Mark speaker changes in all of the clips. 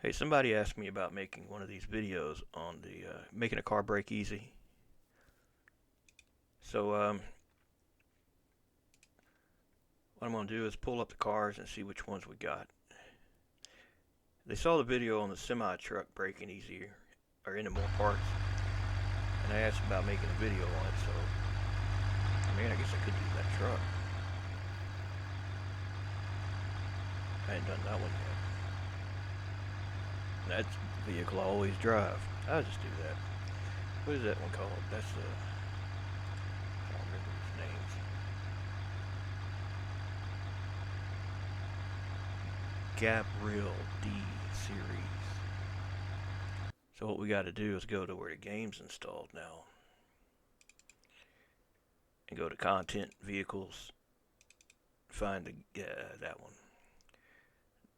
Speaker 1: Hey, somebody asked me about making one of these videos on the making a car brake easy. So what I'm going to do is pull up the cars and see which ones we got. They saw the video on the semi truck braking easier or into more parts, and I asked about making a video on it. So, I guess I could use that truck. I hadn't done that one yet. That's the vehicle I always drive. I'll just do that. What is that one called? That's I don't remember its names. Gabriel D series. So what we got to do is go to where the game's installed now, and go to Content, Vehicles, find that one,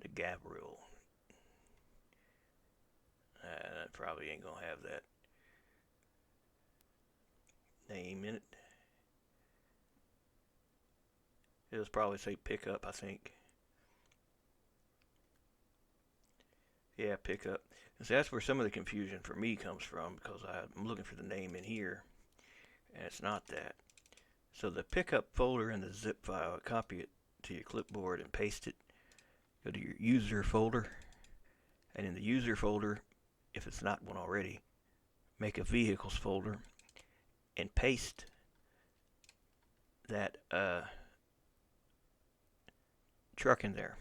Speaker 1: the Gabriel. That probably ain't gonna have that name in it. It'll probably say pickup, I think. Yeah, pickup. And so that's where some of the confusion for me comes from, because I'm looking for the name in here, and it's not that. So the pickup folder in the zip file, copy it to your clipboard and paste it. Go to your user folder, and in the user folder, if it's not one already, make a vehicles folder and paste that truck in there.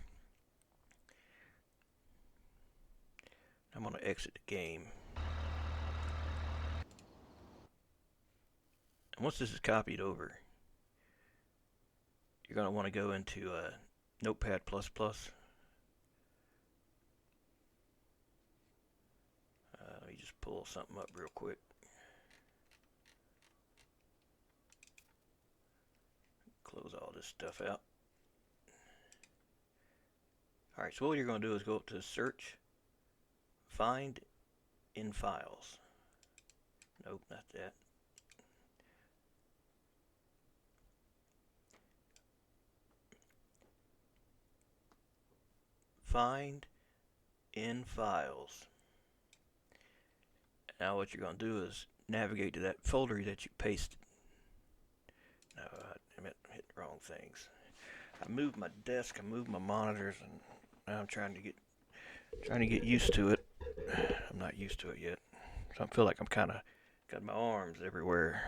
Speaker 1: I'm going to exit the game. And once this is copied over, you're going to want to go into Notepad++. Let me just pull something up real quick. Close all this stuff out. Alright, so what you're going to do is go up to Search, Find in Files. Nope, not that. Find in Files. Now what you're going to do is navigate to that folder that you pasted. No, I hit the wrong things. I moved my desk, I moved my monitors, and now I'm trying to get used to it. I'm not used to it yet, so I feel like I'm kind of got my arms everywhere.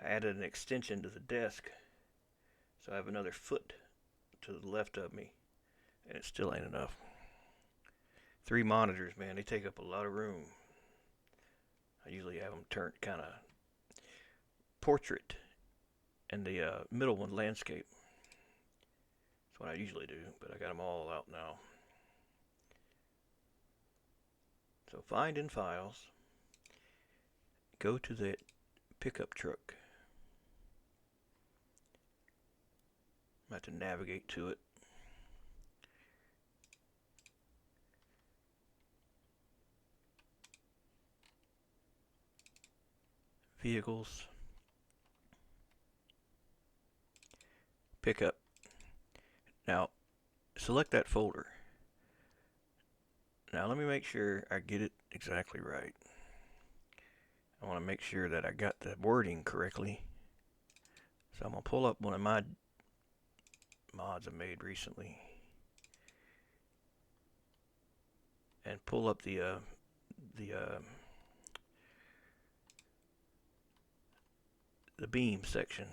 Speaker 1: I added an extension to the desk, so I have another foot to the left of me, and it still ain't enough. 3 monitors, man, they take up a lot of room. I usually have them turned kind of portrait, and the middle one landscape. That's what I usually do, but I got them all out now. So find in Files, go to the pickup truck. I'm going to have to navigate to it. Vehicles, pickup. Now, select that folder. Now let me make sure I get it exactly right. I want to make sure that I got the wording correctly. So I'm going to pull up one of my mods I made recently and pull up the beam section.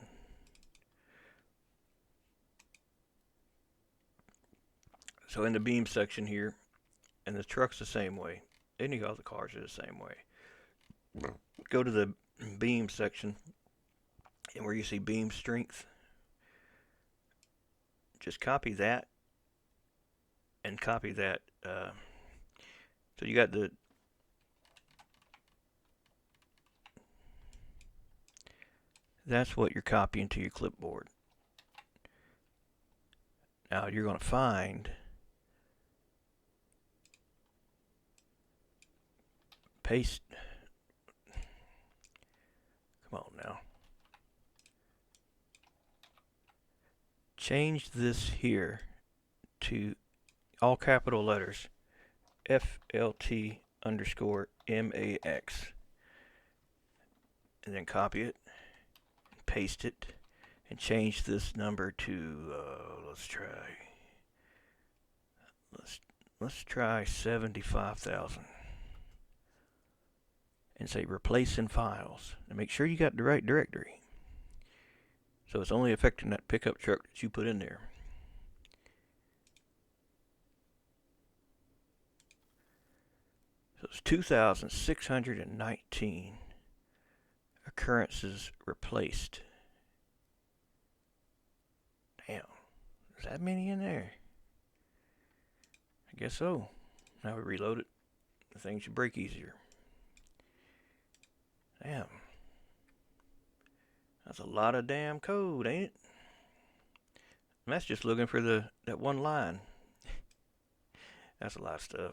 Speaker 1: So in the beam section here, and the truck's the same way. Any of the cars are the same way. Go to the beam section, and where you see beam strength, just copy that and copy that. So you got that's what you're copying to your clipboard. Now you're going to find paste. Come on now. Change this here to all capital letters FLT underscore MAX. And then copy it, paste it, and change this number to, let's try 75,000. And say replace in files. And make sure you got the right directory. So it's only affecting that pickup truck that you put in there. So it's 2,619 occurrences replaced. Damn, there's that many in there. I guess so. Now we reload it. The thing should break easier. Damn. That's a lot of damn code, ain't it? And that's just looking for that one line. That's a lot of stuff.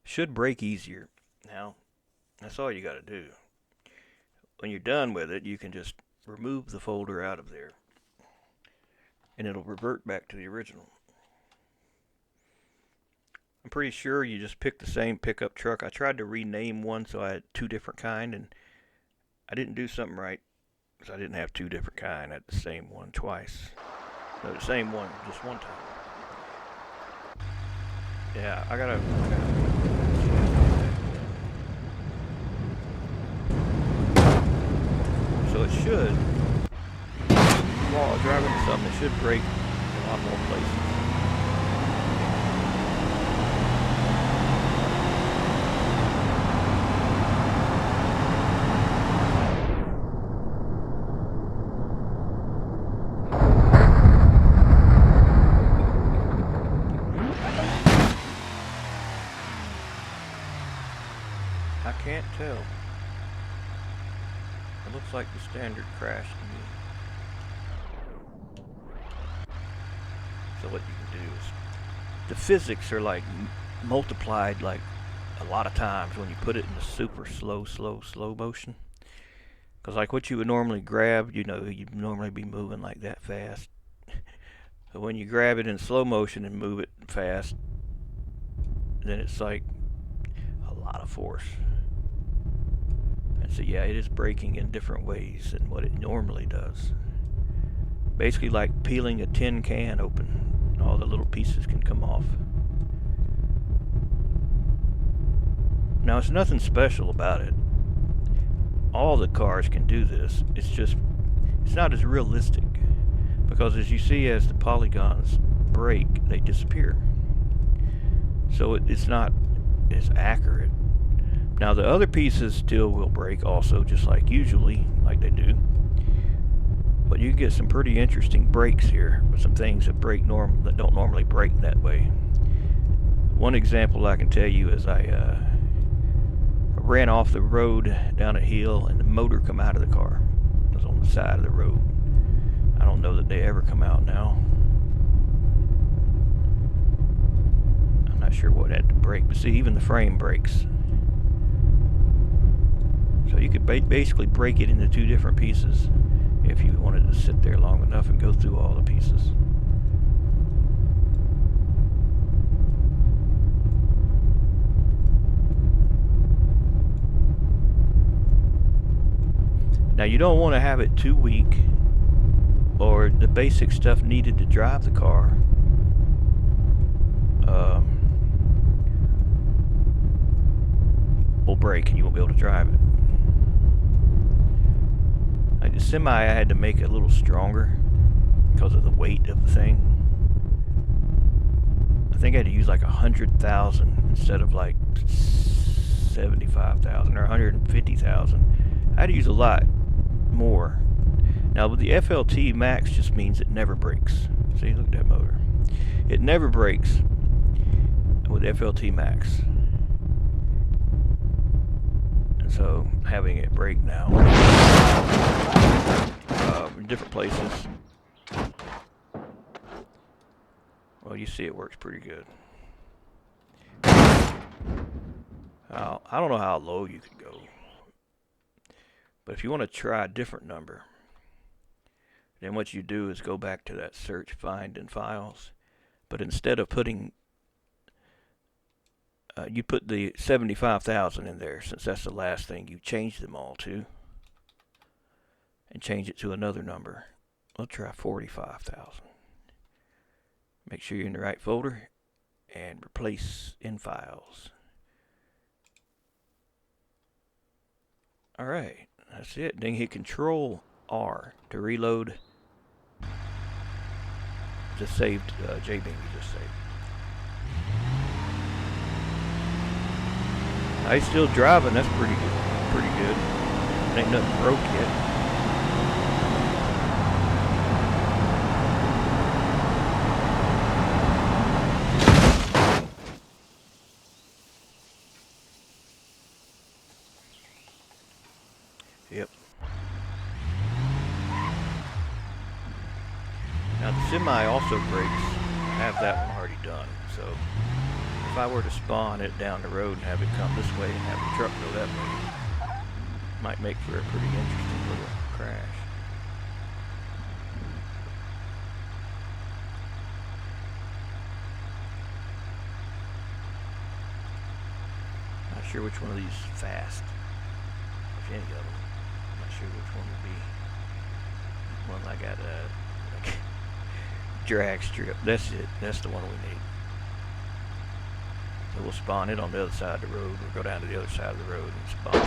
Speaker 1: Should break easier. Now, that's all you got to do. When you're done with it, you can just remove the folder out of there. And it'll revert back to the original. I'm pretty sure you just pick the same pickup truck. I tried to rename one so I had two different kind, and I didn't do something right. Because I didn't have two different kind. I had the same one twice. No, the same one just one time. Yeah, I gotta so it should, while driving something, it should break in a lot more places. I can't tell. It looks like the standard crash to me. So what you can do is, the physics are like multiplied like a lot of times when you put it in the super slow motion. Because like what you would normally grab, you'd normally be moving like that fast. But when you grab it in slow motion and move it fast, then it's like a lot of force. And so yeah, it is braking in different ways than what it normally does. Basically like peeling a tin can open. All the little pieces can come off. Now it's nothing special about it. All the cars can do this. It's not as realistic. Because as you see, as the polygons break, they disappear. So it's not as accurate. Now the other pieces still will break also, just like usually, like they do. But you get some pretty interesting breaks here, with some things that that don't normally break that way. One example I can tell you is I ran off the road down a hill, and the motor come out of the car. It was on the side of the road. I don't know that they ever come out now. I'm not sure what had to break, but see, even the frame breaks. So you could basically break it into two different pieces if you wanted to sit there long enough and go through all the pieces. Now you don't want to have it too weak, or the basic stuff needed to drive the car will break and you won't be able to drive it. Like the semi, I had to make it a little stronger because of the weight of the thing. I think I had to use like 100,000 instead of like 75,000 or 150,000. I had to use a lot more. Now with the FLT Max just means it never breaks. See, look at that motor. It never breaks with FLT Max. And so having it break now in different places, well, you see it works pretty good. I don't know how low you could go, but if you want to try a different number, then what you do is go back to that search, find, and files. But instead of putting you put the 75,000 in there since that's the last thing you changed them all to, and change it to another number. We'll try 45,000. Make sure you're in the right folder and replace in files. Alright, that's it. Then hit Control R to reload the saved JBeam you just saved. He's still driving, that's pretty good. Pretty good. Ain't nothing broke yet. Yep. Now the semi also brakes. I have that one already done. So if I were to spawn it down the road and have it come this way and have the truck go that way, might make for a pretty interesting little crash. Not sure which one of these is fast, if any of them. Not sure which one would be one I got like drag strip. That's it. That's the one we need. So we'll spawn it on the other side of the road. We'll go down to the other side of the road and spawn it.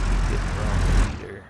Speaker 1: Keep getting the wrong leader.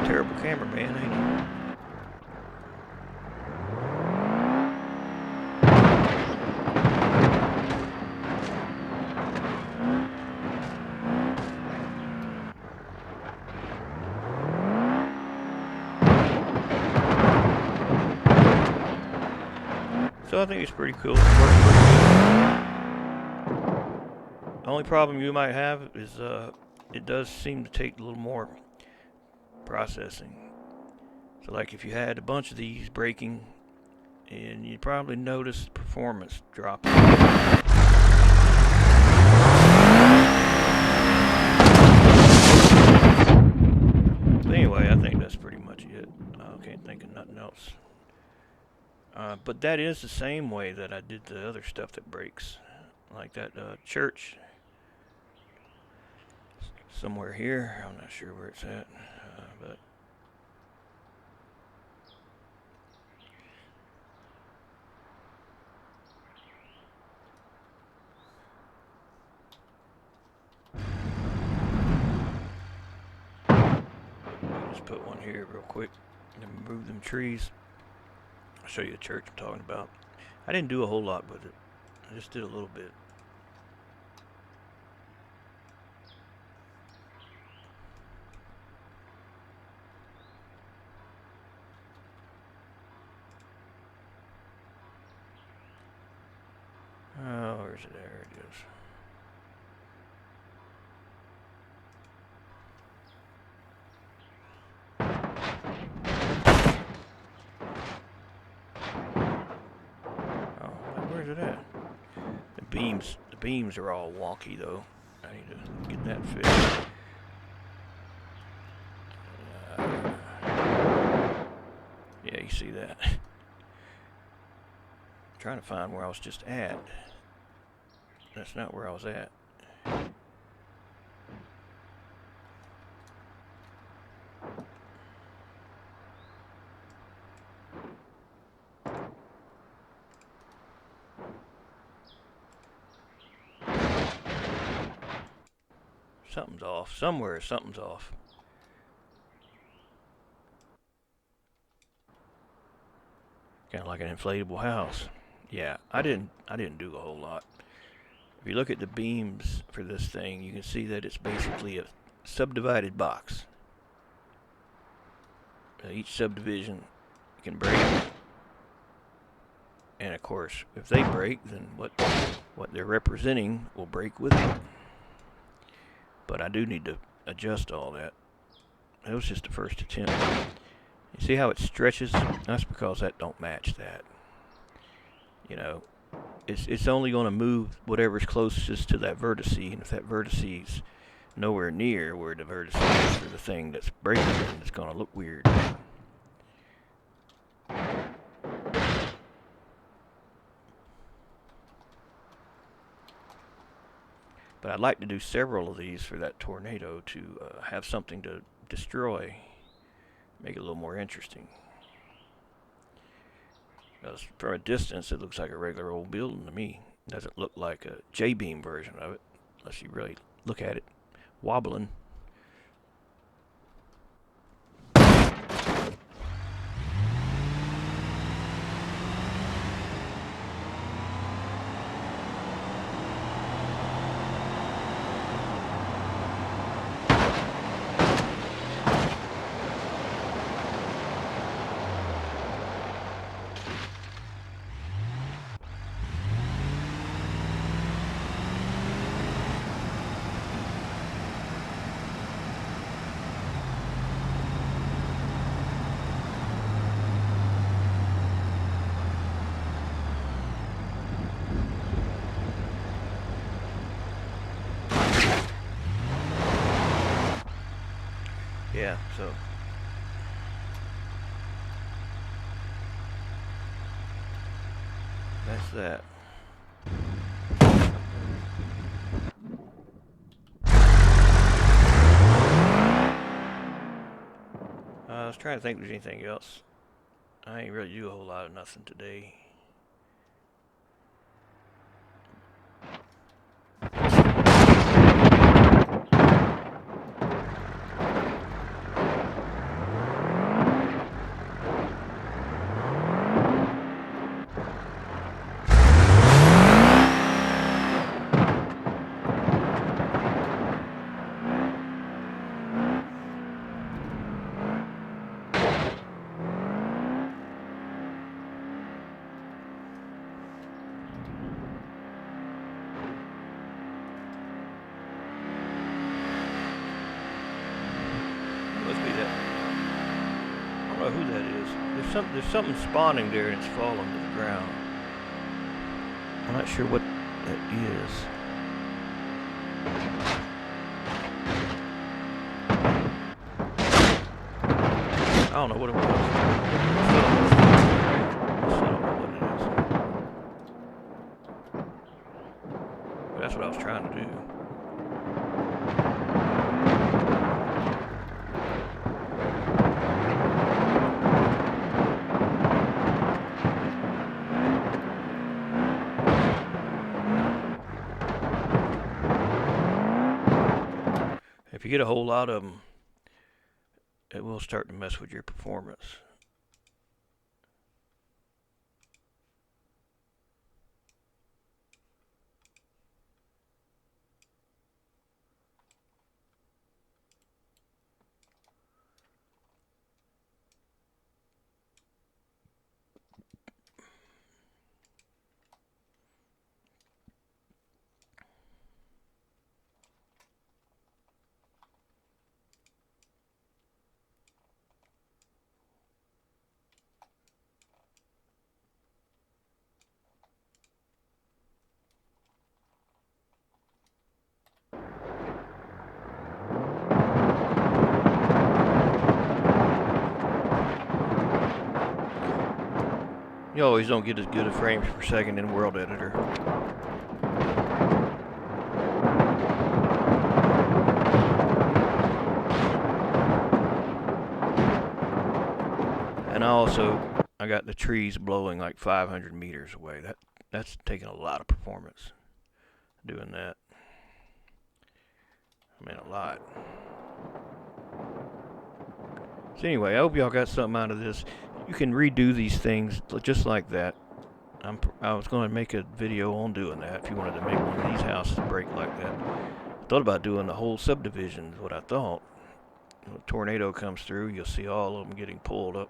Speaker 1: Terrible cameraman, ain't he? So I think it's pretty cool. It works pretty good. The only problem you might have is it does seem to take a little more processing. So like if you had a bunch of these braking, and you'd probably notice performance dropping. But anyway, I think that's pretty much it. I can't think of nothing else. But that is the same way that I did the other stuff that breaks. Like that church somewhere here. I'm not sure where it's at, but I'll just put one here real quick and move them trees. I'll show you the church I'm talking about. I didn't do a whole lot with it. I just did a little bit. Oh, where's it? There it is. Oh, where's it at? The beams are all wonky though. I need to get that fixed. Yeah, you see that? I'm trying to find where I was just at. That's not where I was at. Something's off. Somewhere something's off. Kind of like an inflatable house. Yeah, I didn't do a whole lot. If you look at the beams for this thing, you can see that it's basically a subdivided box. Each subdivision can break, and of course, if they break, then what they're representing will break with it. But I do need to adjust all that. It was just the first attempt. You see how it stretches? That's because that don't match that. You know, it's only going to move whatever's closest to that vertex, and if that vertex is nowhere near where the vertex is for the thing that's breaking, then it's going to look weird. But I'd like to do several of these for that tornado to have something to destroy, make it a little more interesting. Because from a distance, it looks like a regular old building to me. It doesn't look like a J-beam version of it, unless you really look at it wobbling. Yeah, so that's that. I was trying to think if there's anything else. I ain't really do a whole lot of nothing today. Must be that. I don't know who that is. There's something spawning there and it's falling to the ground. I'm not sure what that is. I don't know what it was. I still don't know what it is. But that's what I was trying to do. If you get a whole lot of them, it will start to mess with your performance. You always don't get as good a frames per second in World Editor. And I got the trees blowing like 500 meters away. That's taking a lot of performance doing that. I mean, a lot. So anyway, I hope y'all got something out of this. You can redo these things just like that. I was going to make a video on doing that if you wanted to make one of these houses break like that. I thought about doing the whole subdivision is what I thought. When a tornado comes through, you'll see all of them getting pulled up.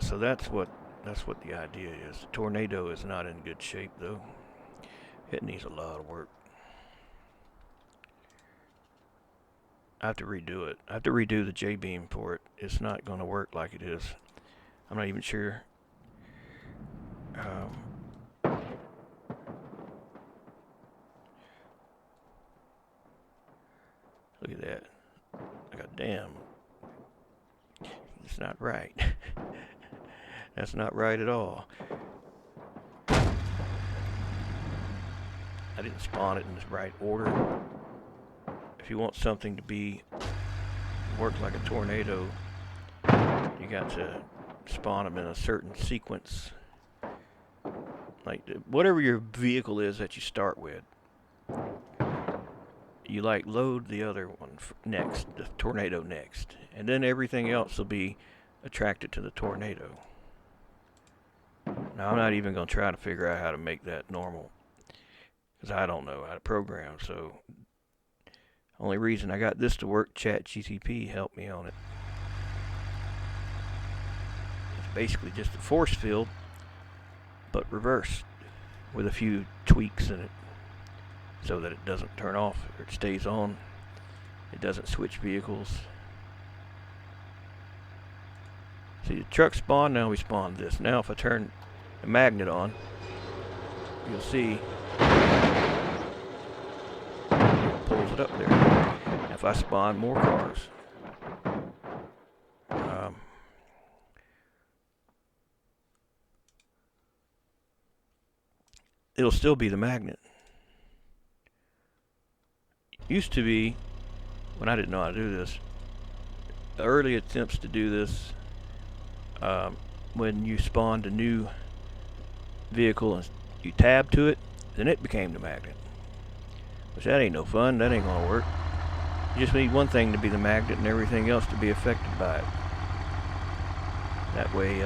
Speaker 1: So that's what the idea is. The tornado is not in good shape though. It needs a lot of work. I have to redo it. I have to redo the J-beam for it. It's not going to work like it is. I'm not even sure. Look at that. God damn. It's not right. That's not right at all. I didn't spawn it in the right order. If you want something to work like a tornado, you got to spawn them in a certain sequence. Like whatever your vehicle is that you start with, you like load the other one next, the tornado next, and then everything else will be attracted to the tornado. Now I'm not even going to try to figure out how to make that normal, because I don't know how to program. So only reason I got this to work, ChatGPT helped me on it. It's basically just a force field, but reversed with a few tweaks in it so that it doesn't turn off or it stays on. It doesn't switch vehicles. See, the truck spawned, now we spawned this. Now if I turn the magnet on, you'll see it pulls it up there. If I spawn more cars, it'll still be the magnet. Used to be, when I didn't know how to do this, early attempts to do this, when you spawned a new vehicle and you tab to it, then it became the magnet. Which that ain't no fun. That ain't gonna work. You just need one thing to be the magnet and everything else to be affected by it. That way,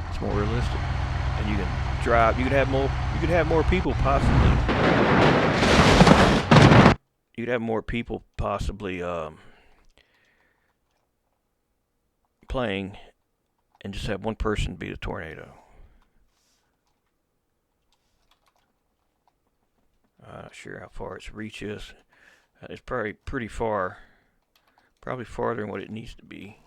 Speaker 1: it's more realistic, and you can drive. You could have more. You could have more people possibly. You could have more people possibly playing, and just have one person be the tornado. I'm not sure how far its reach is. It's probably pretty far. Probably farther than what it needs to be.